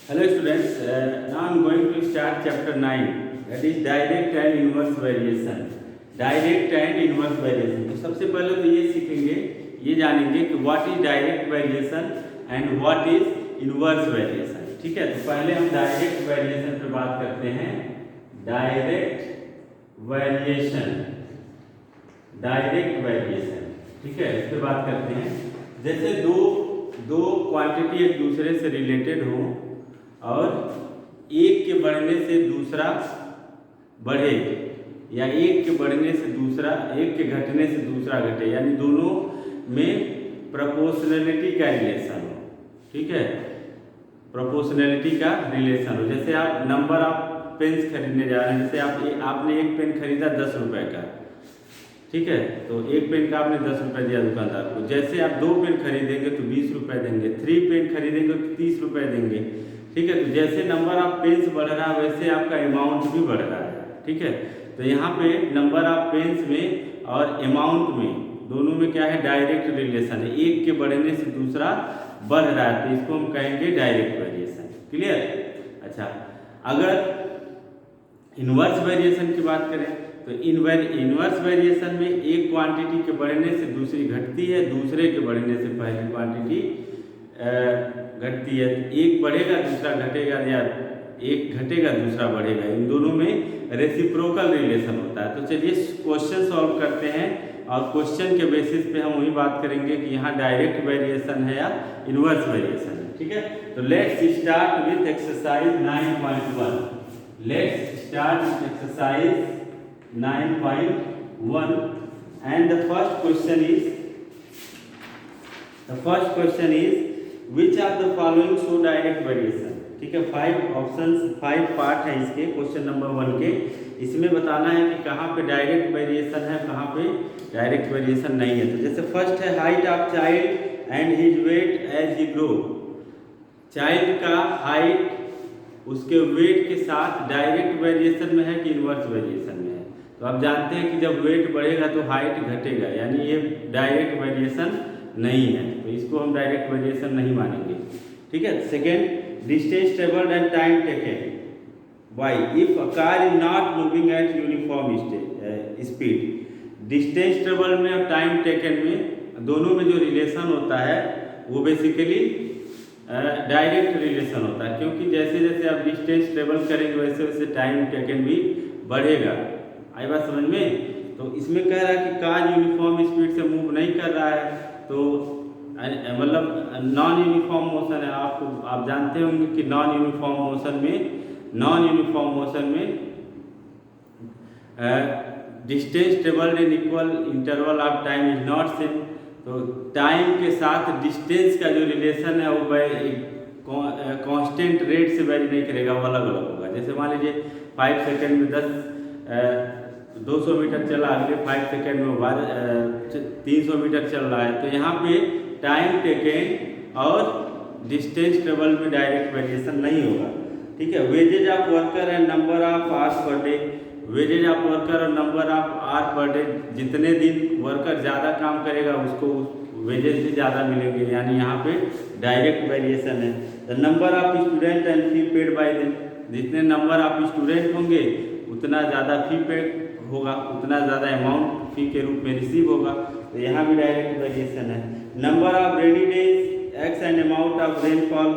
Hello students, now I am going to start chapter 9, that is direct and inverse variation. Direct and inverse variation. तो सबसे पहले तो ये सीखेंगे, ये जानेंगे कि what is direct variation and what is inverse variation. ठीक है, तो पहले हम डायरेक्ट वेरिएशन पर बात करते हैं. डायरेक्ट वेरिएशन, डायरेक्ट वेरिएशन, ठीक है, इस पर बात करते हैं. जैसे दो क्वांटिटी एक दूसरे से रिलेटेड हो और एक के बढ़ने से दूसरा बढ़े या एक के बढ़ने से दूसरा, एक के घटने से दूसरा घटे, यानी दोनों में प्रोपोर्शनलिटी का रिलेशन हो. ठीक है, प्रोपोर्शनलिटी का रिलेशन हो. जैसे आप नंबर ऑफ पेन्स खरीदने जा रहे हैं, जैसे आपने एक पेन खरीदा 10 रुपये का. ठीक है, तो एक पेन का आपने 10 रुपये दिया दुकानदार को. जैसे आप 2 पेन खरीदेंगे तो 20 रुपये देंगे, 3 पेन खरीदेंगे तो 30 रुपये देंगे. ठीक है, तो जैसे नंबर ऑफ पेन्स बढ़ रहा है वैसे आपका अमाउंट भी बढ़ रहा है. ठीक है, तो यहाँ पे नंबर ऑफ पेन्स में और अमाउंट में दोनों में क्या है, डायरेक्ट रिलेशन है. एक के बढ़ने से दूसरा बढ़ रहा है तो इसको हम कहेंगे डायरेक्ट वेरिएशन. क्लियर. अच्छा, अगर इनवर्स वेरिएशन की बात करें तो इनवर्स वेरिएशन में एक क्वांटिटी के बढ़ने से दूसरी घटती है, दूसरे के बढ़ने से पहली क्वांटिटी घटती है. एक बढ़ेगा दूसरा घटेगा, या एक घटेगा दूसरा बढ़ेगा. इन दोनों में रेसिप्रोकल रिलेशन होता है. तो चलिए क्वेश्चन सॉल्व करते हैं और क्वेश्चन के बेसिस पे हम वही बात करेंगे कि यहाँ डायरेक्ट वेरिएशन है या इनवर्स वेरिएशन है. ठीक है, तो let's start with exercise 9.1. Let's start with exercise 9.1 and the first question is which of the following show direct variation. ठीक है, 5 ऑप्शंस, 5 पार्ट है इसके क्वेश्चन नंबर 1 के. इसमें बताना है कि कहाँ पे डायरेक्ट वेरिएशन है, कहाँ पे डायरेक्ट वेरिएशन नहीं है. तो जैसे फर्स्ट है height of child and his weight as he grow. Child का हाइट उसके वेट के साथ डायरेक्ट वेरिएशन में है कि इनवर्स वेरिएशन में है. तो आप जानते हैं कि जब वेट बढ़ेगा तो हाइट घटेगा, यानी ये डायरेक्ट वेरिएशन नहीं है, तो इसको हम डायरेक्ट वेरिएशन नहीं मानेंगे. ठीक है. Second, distance travelled and time taken by if a car is not moving at uniform speed. Distance travel में और टाइम टेकन में दोनों में जो रिलेशन होता है वो बेसिकली डायरेक्ट रिलेशन होता है, क्योंकि जैसे जैसे आप डिस्टेंस ट्रेवल करेंगे वैसे वैसे टाइम टेकन भी बढ़ेगा. आई बात समझ में. तो इसमें कह रहा है कि कार यूनिफॉर्म स्पीड से मूव नहीं कर रहा है, तो मतलब नॉन यूनिफॉर्म मोशन है. आप जानते होंगे कि नॉन यूनिफॉर्म मोशन में distance travelled in equal interval of time is not same. तो टाइम के साथ डिस्टेंस का जो रिलेशन है वो कांस्टेंट रेट से वेरी नहीं करेगा, वो अलग अलग होगा. जैसे मान लीजिए 5 सेकेंड में 200 मीटर चला, अगले 5 सेकेंड में 300 मीटर चल रहा है. तो यहाँ पे टाइम टेकन और डिस्टेंस ट्रेवल में डायरेक्ट वेरिएशन नहीं होगा. ठीक है. Wages of worker and number of hours per day. Wages of worker और number of hour per day, जितने दिन वर्कर ज़्यादा काम करेगा उसको वेजेज भी ज़्यादा मिलेंगे, यानी यहाँ पे डायरेक्ट वेरिएशन है. The number of student and fee paid by them. जितने नंबर ऑफ स्टूडेंट होंगे उतना ज़्यादा फी पेड होगा, उतना ज़्यादा अमाउंट फी के रूप में रिसीव होगा. तो यहाँ भी डायरेक्ट वेरिएशन है. Number of rainy days x and amount of rainfall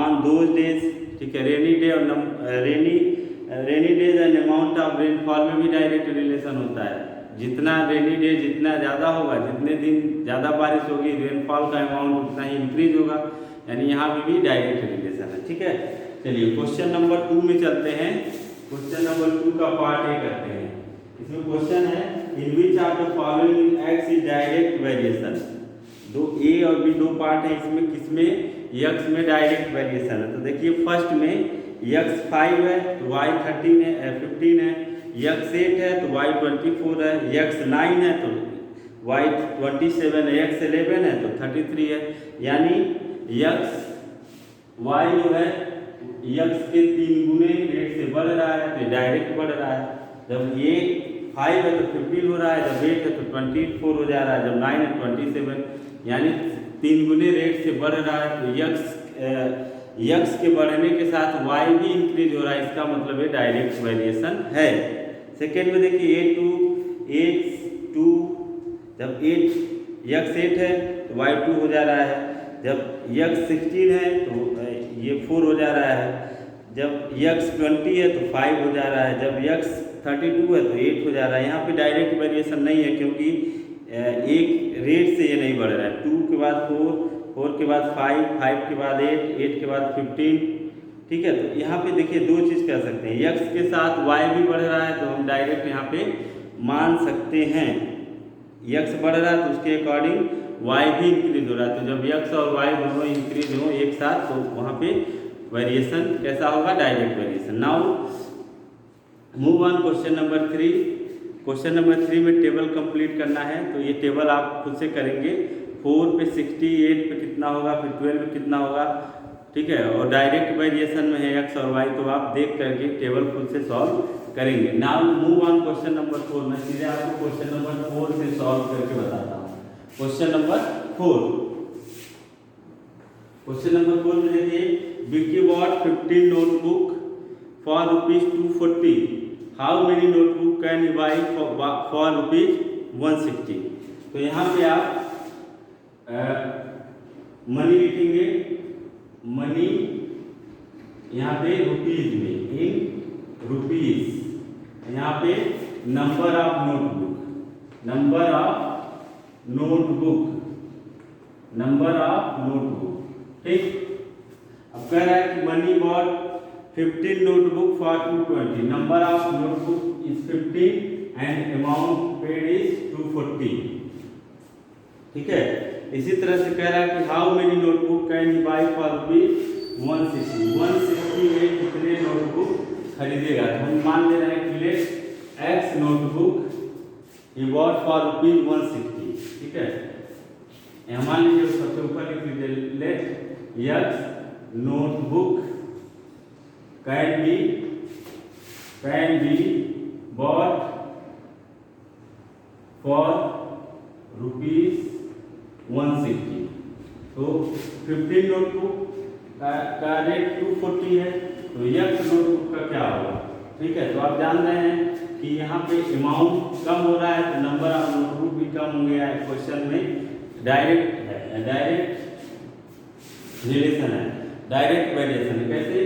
on those days. ठीक है, रेनी डे और rainy days and amount of rainfall में भी डायरेक्ट रिलेशन होता है. जितना रेनी डे जितना ज़्यादा होगा, जितने दिन ज़्यादा बारिश होगी, रेनफॉल का अमाउंट उतना ही इंक्रीज होगा, यानी यहाँ भी डायरेक्ट रिलेशन है. ठीक है, चलिए क्वेश्चन नंबर 2 में चलते हैं. क्वेश्चन नंबर 2 का पार्ट ए करते हैं. इसमें क्वेश्चन है in which of the following x is direct variation. दो ए और बी दो पार्ट है इसमें, किसमें, यक्स में डायरेक्ट वेरिएशन है. तो देखिए फर्स्ट में यक्स 5 है तो वाई 15 है, यक्स 8 है तो वाई 24 है, यक्स 9 है तो वाई 27 है, यक्स 11 है तो 33 है. यानी यक्स वाई जो है यक्स के 3 गुने रेट से बढ़ रहा है, तो डायरेक्ट बढ़ रहा है. जब ये 5 है तो 15 हो रहा है, जब 8 है तो 24 हो जा रहा है, जब 9 है 27, यानी 3 गुने रेट से बढ़ रहा है. तो यक्स यक्स के बढ़ने के साथ वाई भी इंक्रीज हो रहा है, इसका मतलब ये डायरेक्ट वेरिएशन है। सेकेंड में देखिए A2 जब यक्स 8 है तो वाई 2 हो जा रहा है, जब यक्स 16 है तो ये 4 हो जा रहा है, जब यक्स 20 है तो 5 हो जा रहा है, जब यक्स 32 है तो 8 हो जा रहा है। यहाँ पे डायरेक्ट वेरिएशन नहीं है क्योंकि एक रेट से ये नहीं बढ़ रहा है। 2 के बाद 4, 4 के बाद 5, 5 के बाद 8, 8 के बाद 15, ठीक है। तो यहाँ पे देखिए दो चीज़ कह सकते हैं, यक्स के साथ वाई भी बढ़ रहा है तो हम डायरेक्ट यहाँ पे मान सकते हैं यक्स बढ़ रहा है तो उसके अकॉर्डिंग वाई भी इंक्रीज हो रहा है। तो जब यक्स और वाई दोनों इंक्रीज हो एक साथ तो वहाँ पे वेरिएशन कैसा होगा, direct variation. Now move on question number 3। Question number 3 में टेबल कंप्लीट करना है, तो ये टेबल आप खुद से करेंगे। 4 पे 60, 8 पे कितना होगा, फिर 12 पे कितना होगा, ठीक है। और डायरेक्ट वेरिएशन में है एक्स और वाई, तो आप देख करके टेबल खुद से सॉल्व करेंगे। Now move on question number 4। मैं सीधे आपको क्वेश्चन नंबर 4 से सॉल्व करके बताता हूँ। क्वेश्चन नंबर 4, क्वेश्चन नंबर 4 में देखिए, Vicky bought 15 notebook for ₹240। How many notebook can you buy for ₹160। तो यहाँ पे आप मनी लिखेंगे, मनी यहाँ पे रुपीज में, इन रुपीज। यहाँ पे number of notebook, number of notebook, number of notebook, ठीक। अब कह रहा है कि money bought 15 notebook for 220, number of notebook is 15 and amount paid is 240, ठीक है। इसी तरह से कह रहा है कि how many notebook can you buy for ₹160। 160 में कितने नोटबुक खरीदेगा, तो हम मान ले रहे हैं कि let x notebook he bought for ₹160, ठीक है। यहाँ मान लीजिए सबसे ऊपर लिख लीजिए, let x notebook can be bought for ₹160। तो 15 नोटबुक का रेट 240 है, तो एक्स नोटबुक का क्या होगा, ठीक है। तो आप जान रहे हैं कि यहाँ पे अमाउंट कम हो रहा है तो नंबर ऑफ नोटबुक भी कम होंगे। क्वेश्चन में डायरेक्ट है, डायरेक्ट रिलेशन है, डायरेक्ट वेरिएशन है। कैसे,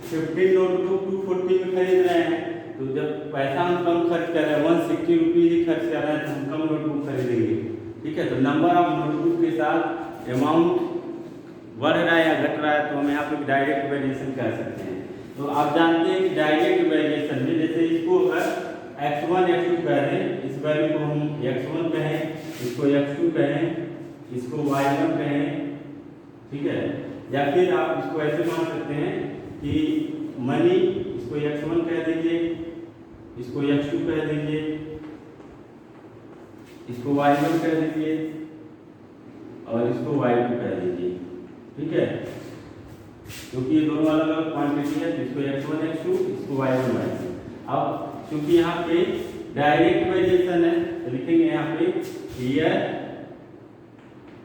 15 नोटबुक 240 में खरीद रहे हैं, तो जब पैसा हम कम खर्च कर रहे हैं, 160 रुपीज़ ही खर्च कर रहे हैं, तो हम कम नोटबुक खरीदेंगे, ठीक है। तो नंबर ऑफ नोटबुक के साथ अमाउंट बढ़ रहा है या घट रहा है, तो हम यहाँ पे डायरेक्ट वेरिएशन कह सकते हैं। तो आप जानते हैं कि डायरेक्ट वेरिएशन में जैसे इसको अगर x1 x2 कह दें, इस वैल्यू को हम x1 कहें, इसको x2 कहें, इसको y1 कहें, ठीक है। या फिर आप इसको ऐसे मान सकते हैं कि मनी, इसको x1 कह दीजिए, इसको x2 कह दीजिए, इसको y1 कह दीजिए और इसको y2 कह दीजिए, ठीक है। क्योंकि ये दोनों अलग अलग क्वांटिटी है, तो इसको x1 x2, इसको y1 y2। अब क्योंकि यहाँ पे डायरेक्ट वेरिएशन है तो लिखेंगे यहाँ पे here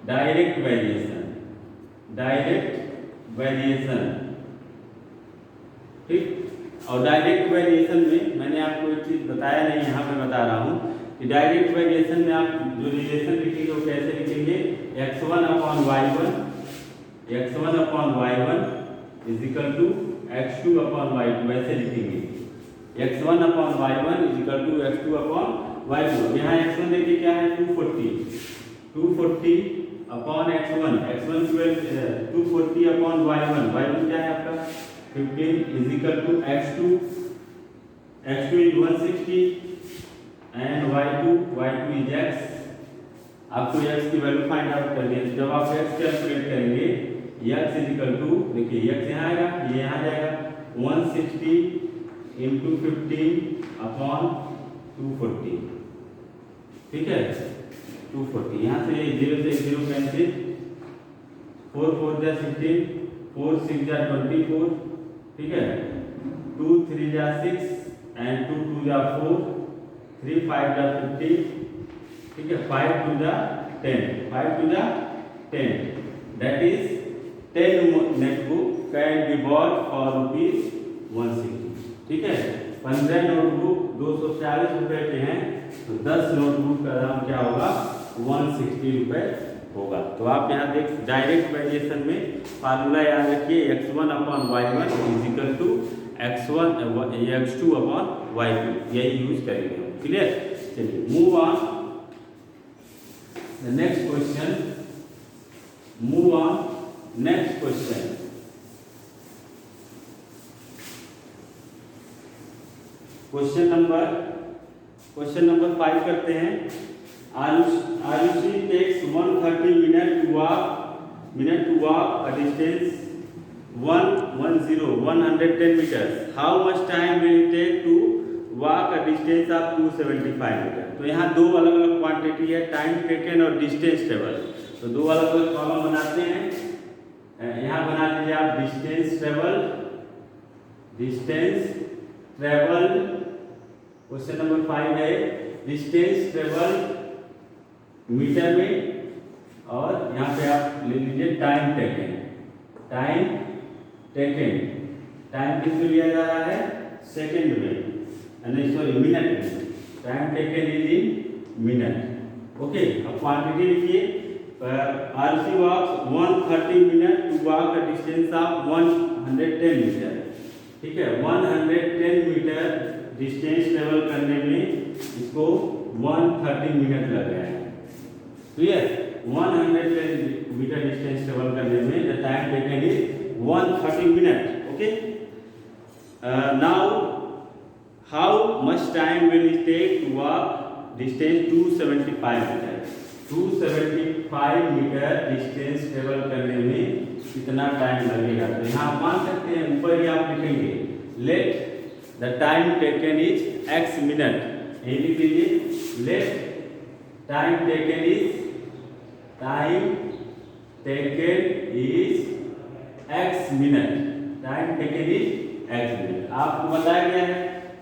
direct variation, direct variation, ठीक। और डायरेक्ट वेरिएशन में मैंने आपको एक चीज बताया नहीं, यहाँ पे बता रहा हूँ कि डायरेक्ट वेरिएशन में आप जो रिलेशन लिखेंगे वो कैसे लिखेंगे, x1 upon y1 is equal to x2 upon y2, वैसे लिखेंगे। x1 upon y1 is equal to x2 upon y2। यहाँ x1 देखिए क्या है, 240 अपॉन x1 12, 240 अपॉन y1 क्या है आपका 15 is equal to x2 is 160 and y2 is x। आपको x की वैल्यू फाइंड आउट करनी है। जब आप x कैलकुलेट करेंगे, x इज इक्वल टू, देखिए x यहाँ आएगा, ये यहाँ जाएगा, 160 इंटू 15 अपॉन 240, ठीक है। 240 यहाँ से 0 से 0 कैंसिल, 4 4 जा 16, 4 6 जा 24, ठीक है। 2 3 जा 6 एंड 2 2 जा 4, 3 5 जा 15, ठीक है। 5 2 जा 10, 5 2 जा 10, that is 10 notebook can be bought for ₹160। ठीक है, 15 नोटबुक 240 रुपए के हैं, तो 10 नोटबुक का दाम क्या होगा, 160 रुपए होगा। तो आप यहाँ देख डायरेक्ट वेरिएशन में फार्मूला याद रखिए, x1/y1 is equal to x2/y2, यही यूज करेंगे। क्लियर, चलिए move on the next question. Move on next question. Question number 5 करते हैं। Arushi takes 130 minute to walk a distance 110 meters. How much time will it take to walk a distance of 275 meter. तो यहाँ दो अलग अलग quantity है, time taken और distance travel. तो दो अलग अलग कॉलम बनाते हैं। यहाँ बना लीजिए आप डिस्टेंस ट्रेवल। क्वेश्चन नंबर 5 है डिस्टेंस ट्रेवल मीटर में, और यहाँ पे आप ले लीजिए टाइम टेकन। टाइम किसमें लिया जा रहा है, सेकंड में, नहीं सॉरी मिनट में। Time taken is in minute. Okay, अब क्वांटिटी लिखिए। Arushi walks 130 minute to walk a distance of 110 meter. ठीक है, 110 मीटर डिस्टेंस ट्रेवल करने में इसको 130 मिनट लग गया है। क्लियर, 110 मीटर डिस्टेंस ट्रेवल करने में the time taken is 130 minute. Okay, now how much time will it take to walk distance 275 meter. 275 meter distance travel करने में कितना टाइम लगेगा। तो यहाँ आप मान सकते हैं, ऊपर ही आप लिखेंगे let the time taken is x minute. यही लिख लीजिए, let time taken is x minute. Time taken is x minute. आपको बताया गया है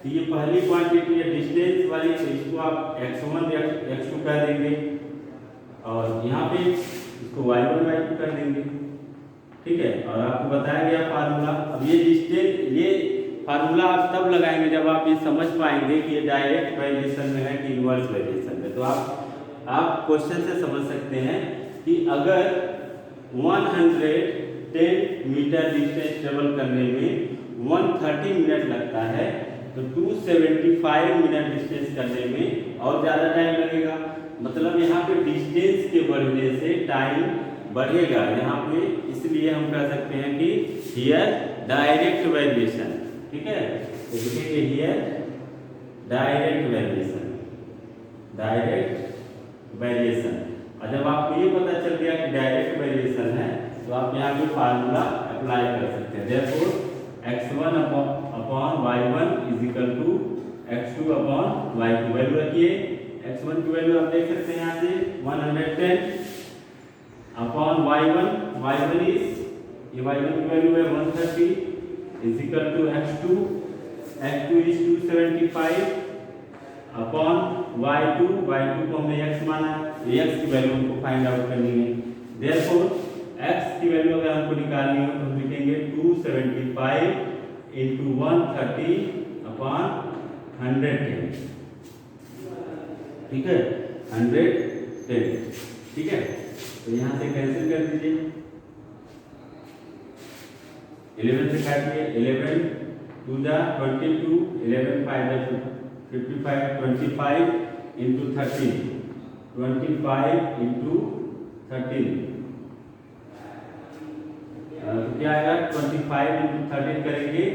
कि ये पहली क्वांटिटी है डिस्टेंस वाली, तो इसको आप x1 या x2 कह देंगे, और यहाँ पे इसको y1 y2 कर देंगे। ठीक है, और आपको बताया गया फार्मूला। अब ये डिस्टेंस, ये फार्मूला आप तब लगाएंगे जब आप ये समझ पाएंगे कि ये डायरेक्ट वेरिएशन में है कि इनवर्स वेरिएशन में। तो आप क्वेश्चन से समझ सकते हैं कि अगर 110 मीटर डिस्टेंस ट्रेवल करने में 130 मिनट लगता है, तो 275 मिनट डिस्टेंस करने में और ज़्यादा टाइम लगेगा। मतलब यहाँ पे डिस्टेंस के बढ़ने से टाइम बढ़ेगा यहाँ पे, इसलिए हम कह सकते हैं कि हियर डायरेक्ट वेरिएशन। ठीक है, तो लिखेंगे हियर डायरेक्ट वेरिएशन। और जब आपको ये पता चल गया कि डायरेक्ट वेरिएशन है, तो आप यहाँ पे फार्मूला अप्लाई कर सकते हैं। Therefore x1/y1 is equal to x2/y2। Value रखिए, x1 की वैल्यू आप देख सकते हैं यहाँ से 110 अपॉन y1 इज, ये y1 की वैल्यू है 130 is equal to x2 is 275 upon y2 को हमने x माना, x की वैल्यू हमको फाइंड आउट करनी है। देयरफॉर x की वैल्यू अगर हमको निकालनी हो तो लिखेंगे 275 इंटू 130 अपॉन 110। ठीक है, 110। ठीक है, तो यहाँ से कैंसिल कर दीजिए, 11 से काटिए, 11 2 जा 22, 11 5 जा 55, 25 इंटू 13, 25 इंटू 13, तो क्या आएगा 25 इंटू 13 करेंगे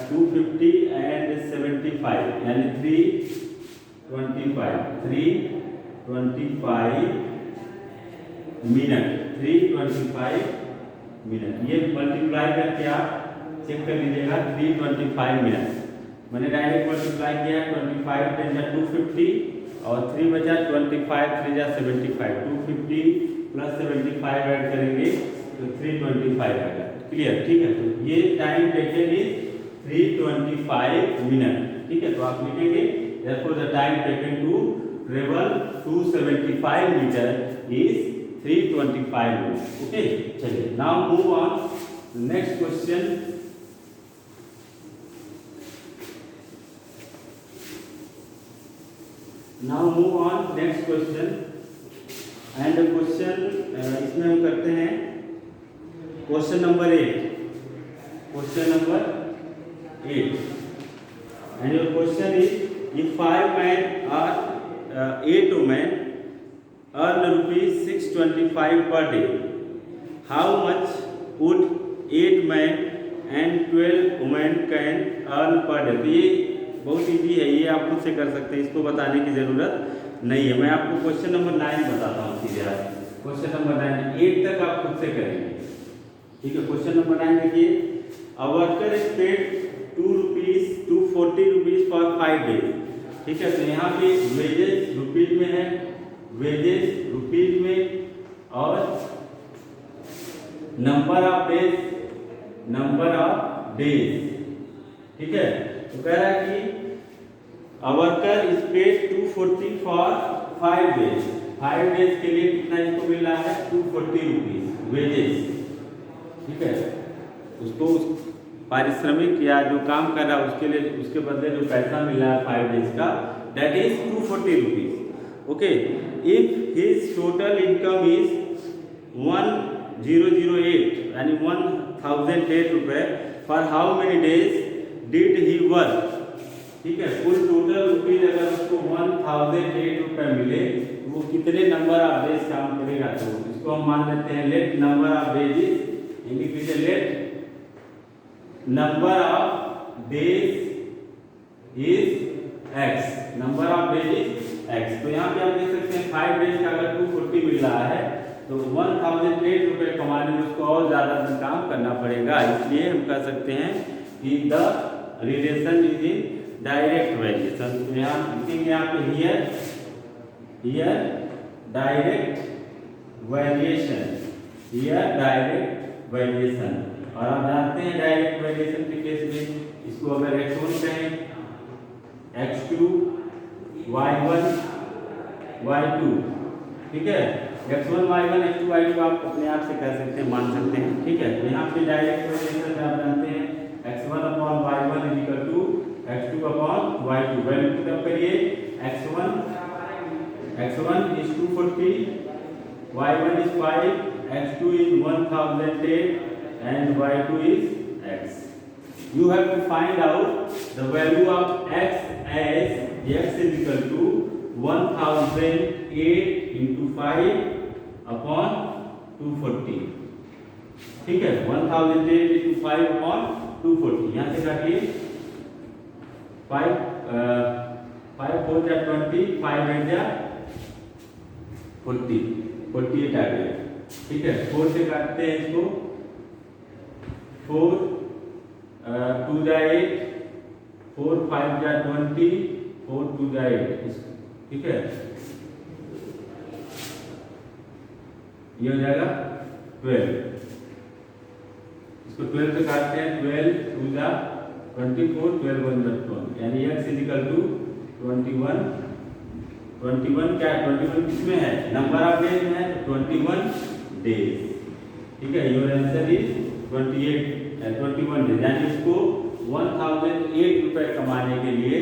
250 एंड 75, यानी 325 मिनट। 325 मिनट, ये मल्टीप्लाई करके आप चेक कर लीजिएगा। 325 मिनट मैंने डायरेक्ट मल्टीप्लाई किया, 25 10 जा 250 और 3 बचा 25 3 जा 75, 250 प्लस 75 ऐड करेंगे तो 325 आएगा। क्लियर, ठीक है। तो ये टाइम टेकन इज 325 मिनट। ठीक है, तो आप लिखेंगे therefore the time taken to travel 275 meter is 325 minutes. Okay, चलिए now move on next question, now move on next question and question इसमें हम करते हैं question number 8, question number 8 and your question is if 5 men or 8 women earn rupees 625 per day, how much would 8 men and 12 women can earn per day? तो ये बहुत easy है, ये आप खुद से कर सकते हैं, इसको बताने की ज़रूरत नहीं है। मैं आपको क्वेश्चन नंबर 9 बताता हूँ सीधे आज। क्वेश्चन नंबर 9, 8 तक आप खुद से करेंगे, ठीक है। क्वेश्चन नंबर 9 देखिए, a worker is paid 240 rupees for 5 days, ठीक है। तो यहाँ पे वेजेस रुपीज में है, वेजेस रुपीज में, और नंबर ऑफ डेज, ठीक है। तो कह रहा है कि a worker is paid 240 for 5 days, 5 days के लिए कितना इसको मिल रहा है, 240 रुपीज वेजेस, ठीक है। उसको पारिश्रमिक या जो काम कर रहा है उसके लिए, उसके बदले जो पैसा मिल रहा है 5 डेज का, that is 240 rupees, okay. If his total income is 1008 यानी 1008 रुपए, for how many days did he work, ठीक है। कुल टोटल रुपीज अगर उसको 1008 रुपए मिले तो वो कितने नंबर ऑफ डेज काम करेगा, तो इसको हम मान लेते हैं let number of days is, let number of days is x, number of days is x. तो यहाँ पे आप देख सकते हैं 5 डेज का अगर 240 मिल रहा है तो 1008 रुपए कमाने में उसको और ज़्यादा दिन काम करना पड़ेगा, इसलिए हम कह सकते हैं कि the relation is in direct variation. तो यहाँ लिखेंगे यहाँ पे here direct variation, here direct variation. और आप जानते हैं डायरेक्ट वेरिएशन के केस में इसको अगर x1 कहें, x2, y1, y2, ठीक है। x1, y1, x2, y2 आप अपने आप से कह सकते हैं, मान सकते हैं, ठीक है। तो यहाँ पे डायरेक्ट वेरिएशन में आप जानते हैं x1 upon y1 is equal to x2 upon y2। Value put up करिए, x1 is 240, y1 is 5, x2 is 1008 and y2 is x. You have to find out the value of x as x is equal to 1008 into 5 upon 240, ठीक है। 1008 into 5 upon 240, यहाँ से काटिए, 5 4 जा 20, 5 8 जा 40, 48 आ गया, ठीक है। 4 से काटते हैं इसको, 4 2 जा 8, 4 5 जा 20, 4 2 जा 8, ठीक है। ये हो जाएगा 12, इसको 12 से काटते हैं, 12 2 जा 24, 12 1 जा 12, यानी x इज इक्वल टू 21 क्या है, 21 किसमें है, नंबर ऑफ डेज में है, तो 21 डेज, ठीक है। योर आंसर इज 21 डेज, यानी उसको 1008 रुपए कमाने के लिए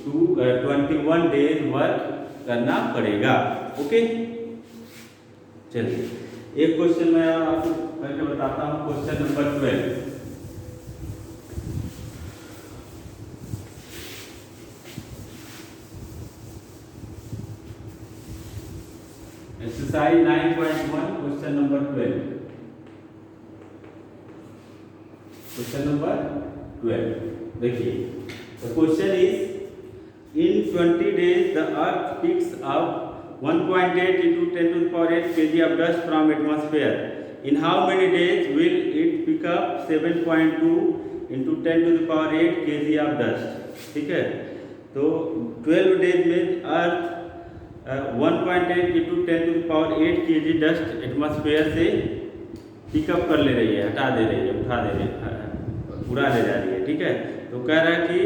21 डेज वर्क करना पड़ेगा, ओके। चलिए एक क्वेश्चन मैं आपको करके बताता हूँ, question number 12। Exercise 9.1 question number 12, question number 12 देखिए। The question is in 20 days the earth picks up 1.8 into 10 to the power 8 kg of dust from atmosphere. In how many days will it pick up 7.2 into 10 to the power 8 kg of dust, ठीक है। तो 12 days में अर्थ 1.8 into 10 to the power 8 kg dust atmosphere से pickup कर ले रही है, हटा दे रही है, उठा दे रही है, उड़ा ले जा रही है, ठीक है। तो कह रहा है कि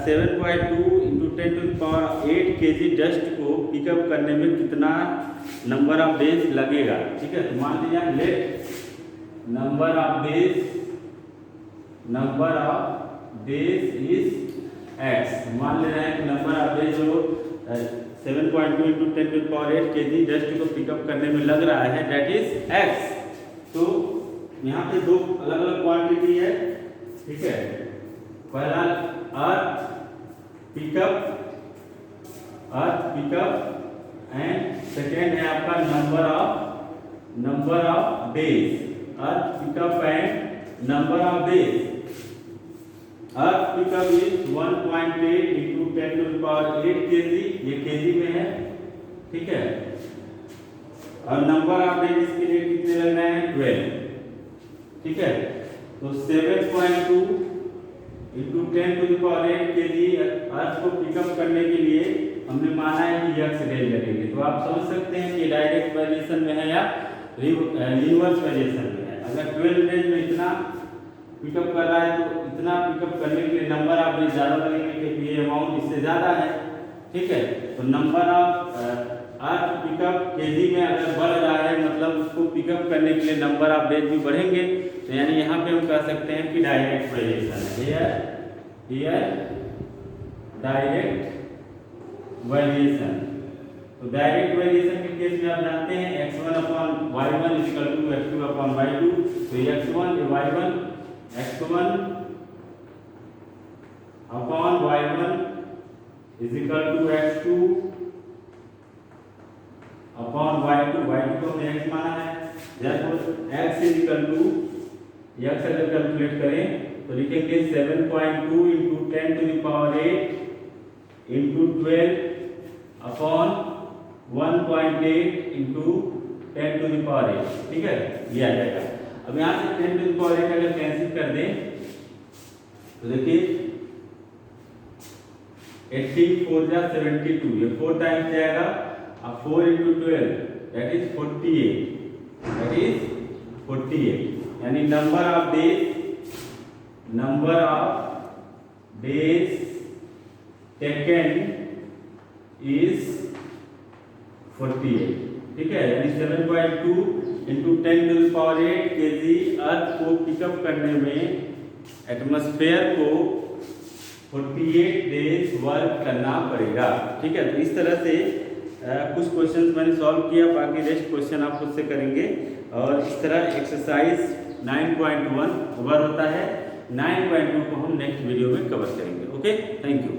7.2 into 10 to the power 8 kg dust को पिकअप करने में कितना नंबर ऑफ डेज लगेगा, ठीक है। तो मान लीजिए number of days is x. मान ले रहे हैं कि नंबर ऑफ डेज जो 7.2 इंटू 10⁸ kg डस्ट को पिकअप करने में लग रहा है, दैट इज एक्स। तो यहाँ पे दो अलग अलग क्वांटिटी है, ठीक है। पहला अर्थ पिकअप एंड सेकेंड है आपका number of days. Earth pickup and number of days. Earth pickup is 1.8 into 10⁸ kg, ये kg में है, ठीक है। और नंबर ऑफ डेज इसके लिए कितने लग रहे हैं, 12, ठीक है। तो 7.2 इंटू 10⁸ kg अर्थ को पिकअप करने के लिए हमने माना है कि x रेंज लगेंगे। तो आप समझ सकते हैं कि डायरेक्ट वेरिएशन में है या इनवर्स वेरिएशन में है। अगर 12 रेंज में इतना पिकअप कर रहा है तो इतना पिकअप करने के लिए नंबर ऑफ डेज ज़्यादा लगेंगे, क्योंकि ये अमाउंट इससे ज़्यादा है, ठीक है। तो number of earth pickup kg में अगर बढ़ रहा है, मतलब उसको पिकअप करने के लिए नंबर ऑफ डेज भी बढ़ेंगे। तो यानी यहाँ पे हम कह सकते हैं कि डायरेक्ट वेरिएशन है, हियर डायरेक्ट वेरिएशन। तो डायरेक्ट वेरिएशन के केस में आप जानते हैं x1/y1 = x2/y2। तो x1/y1 x1/y1 x2/y2, y2 को हमने x माना है, therefore x अगर कैलकुलेट करें तो लिखेंगे 7.2 इंटू 10⁸ इंटू 12/1.8 इंटू 10⁸, ठीक है, ये आ जाएगा। अब यहाँ से 10⁸ अगर कैंसिल कर दें तो देखिए 84 जा 72, ये 4 टाइम्स जाएगा। अब 4 इंटू 12 दैट इज 48, यानी number of days taken is 48, ठीक है। यानी 7.2 इंटू 10⁸ kg अर्थ को पिकअप करने में एटमॉस्फेयर को 48 डेज वर्क करना पड़ेगा, ठीक है। तो इस तरह से कुछ क्वेश्चंस मैंने सॉल्व किया, बाकी रेस्ट क्वेश्चन आप खुद से करेंगे। और इस तरह एक्सरसाइज 9.1 कवर होता है। 9.2 को हम नेक्स्ट वीडियो में कवर करेंगे। Okay, thank you.